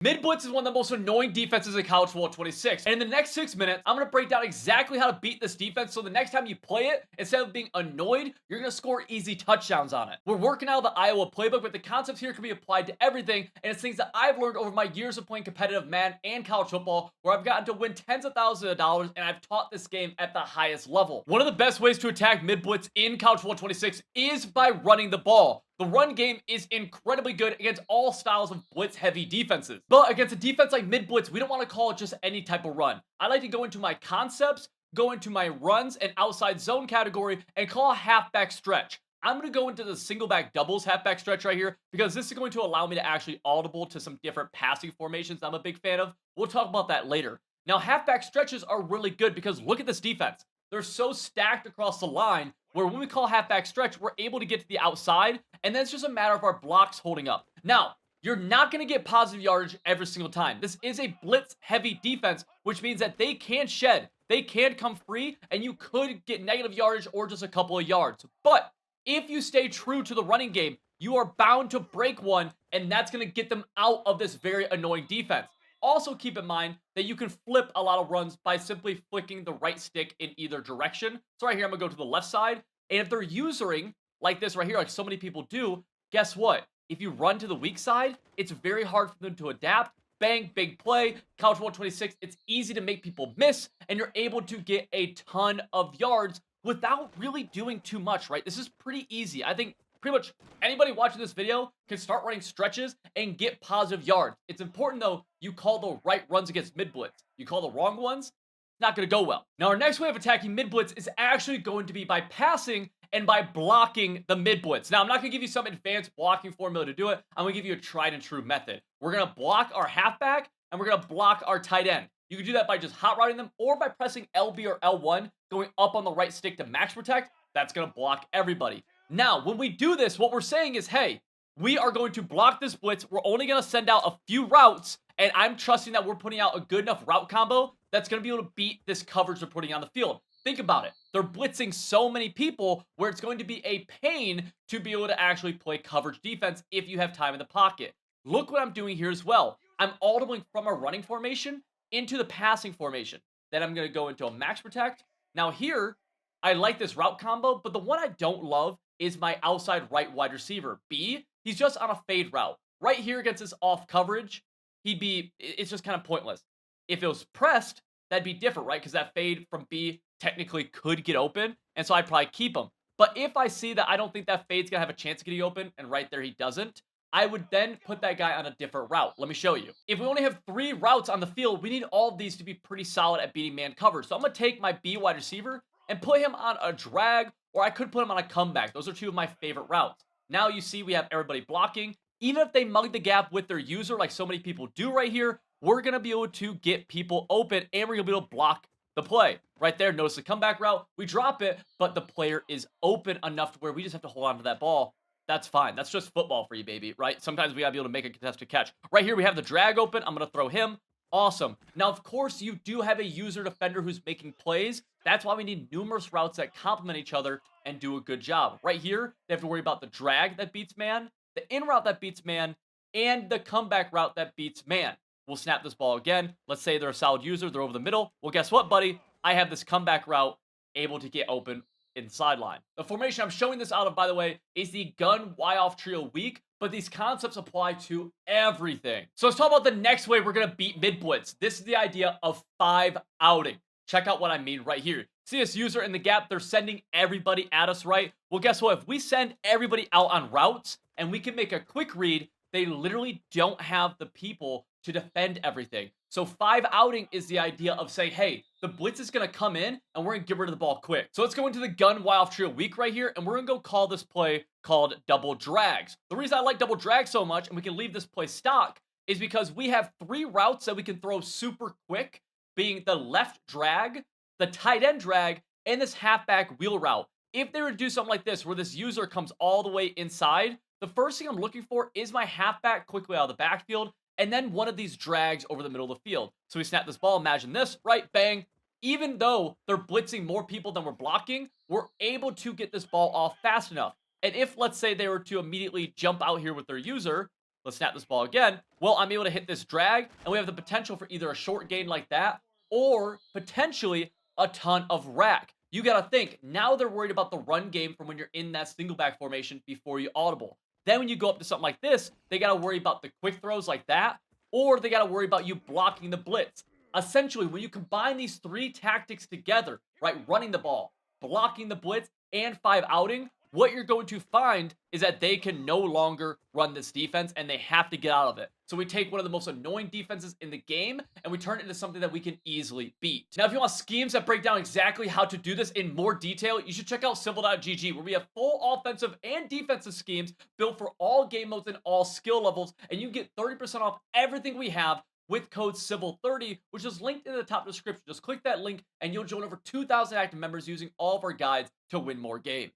Mid blitz is one of the most annoying defenses in college football 26. And in the next 6 minutes, I'm going to break down exactly how to beat this defense so the next time you play it, instead of being annoyed, you're going to score easy touchdowns on it. We're working out of the Iowa playbook, but the concepts here can be applied to everything, and it's things that I've learned over my years of playing competitive Madden and college football, where I've gotten to win tens of thousands of dollars, and I've taught this game at the highest level. One of the best ways to attack mid blitz in college football 26 is by running the ball. The run game is incredibly good against all styles of blitz-heavy defenses. But against a defense like mid-blitz, we don't want to call it just any type of run. I like to go into my concepts, go into my runs and outside zone category, and call a halfback stretch. I'm going to go into the single back doubles halfback stretch right here because this is going to allow me to actually audible to some different passing formations I'm a big fan of. We'll talk about that later. Now, halfback stretches are really good because look at this defense. They're so stacked across the line where when we call halfback stretch, we're able to get to the outside, and then it's just a matter of our blocks holding up. Now, you're not going to get positive yardage every single time. This is a blitz-heavy defense, which means that they can shed. They can come free, and you could get negative yardage or just a couple of yards. But if you stay true to the running game, you are bound to break one, and that's going to get them out of this very annoying defense. Also, keep in mind that you can flip a lot of runs by simply flicking the right stick in either direction. So right here, I'm going to go to the left side. And if they're usering like this right here, like so many people do, guess what? If you run to the weak side, it's very hard for them to adapt. Bang, big play. College football 26, it's easy to make people miss, and you're able to get a ton of yards without really doing too much, right? This is pretty easy. I think pretty much anybody watching this video can start running stretches and get positive yards. It's important, though, you call the right runs against mid-blitz. You call the wrong ones, it's not going to go well. Now, our next way of attacking mid-blitz is actually going to be by passing and by blocking the mid-blitz. Now, I'm not going to give you some advanced blocking formula to do it. I'm going to give you a tried and true method. We're going to block our halfback, and we're going to block our tight end. You can do that by just hot routing them or by pressing LB or L1, going up on the right stick to max protect. That's going to block everybody. Now, when we do this, what we're saying is, hey, we are going to block this blitz. We're only going to send out a few routes, and I'm trusting that we're putting out a good enough route combo that's going to be able to beat this coverage they're putting on the field. Think about it. They're blitzing so many people where it's going to be a pain to be able to actually play coverage defense if you have time in the pocket. Look what I'm doing here as well. I'm audibling from a running formation into the passing formation. Then I'm going to go into a max protect. Now here, I like this route combo, but the one I don't love is my outside right wide receiver. B, he's just on a fade route. Right here against this off coverage, it's just kind of pointless. If it was pressed, that'd be different, right? Because that fade from B technically could get open, and so I'd probably keep him. But if I see that I don't think that fade's going to have a chance of getting open, and right there he doesn't, I would then put that guy on a different route. Let me show you. If we only have 3 routes on the field, we need all of these to be pretty solid at beating man coverage. So I'm going to take my B wide receiver and put him on a drag, or I could put him on a comeback. Those are 2 of my favorite routes. Now you see we have everybody blocking. Even if they mug the gap with their user, like so many people do right here, we're going to be able to get people open, and we're going to be able to block the play. Right there, notice the comeback route. We drop it, but the player is open enough to where we just have to hold on to that ball. That's fine. That's just football for you, baby, right? Sometimes we got to be able to make a contested catch. Right here, we have the drag open. I'm going to throw him. Awesome. Now, of course, you do have a user defender who's making plays. That's why we need numerous routes that complement each other and do a good job. Right here, they have to worry about the drag that beats man, the in route that beats man, and the comeback route that beats man. We'll snap this ball again. Let's say they're a solid user. They're over the middle. Well, guess what, buddy? I have this comeback route able to get open in sideline. The formation I'm showing this out of, by the way, is the gun Y-off trio weak, but these concepts apply to everything. So let's talk about the next way we're going to beat mid-blitz. This is the idea of 5 outing. Check out what I mean right here. See this user in the gap? They're sending everybody at us, right? Well, guess what? If we send everybody out on routes and we can make a quick read, they literally don't have the people to defend everything. So 5 outing is the idea of saying, hey, the blitz is going to come in and we're going to get rid of the ball quick. So let's go into the gun Y-off trio weak right here, and we're going to go call this play called double drags. The reason I like double drag so much, and we can leave this play stock, is because we have 3 routes that we can throw super quick, being the left drag, the tight end drag, and this halfback wheel route. If they were to do something like this, where this user comes all the way inside, the first thing I'm looking for is my halfback quickly out of the backfield, and then one of these drags over the middle of the field. So we snap this ball, imagine this, right, bang. Even though they're blitzing more people than we're blocking, we're able to get this ball off fast enough. And if, let's say, they were to immediately jump out here with their user, Let's snap this ball again. Well, I'm able to hit this drag, and we have the potential for either a short gain like that, or potentially a ton of rack. You gotta think, now they're worried about the run game from when you're in that single back formation before you audible. Then when you go up to something like this, they gotta worry about the quick throws like that, or they gotta worry about you blocking the blitz. Essentially, when you combine these three tactics together, right, running the ball, blocking the blitz, and 5 outing, what you're going to find is that they can no longer run this defense and they have to get out of it. So we take one of the most annoying defenses in the game and we turn it into something that we can easily beat. Now, if you want schemes that break down exactly how to do this in more detail, you should check out civil.gg, where we have full offensive and defensive schemes built for all game modes and all skill levels, and you get 30% off everything we have with code CIVIL30, which is linked in the top description. Just click that link and you'll join over 2,000 active members using all of our guides to win more games.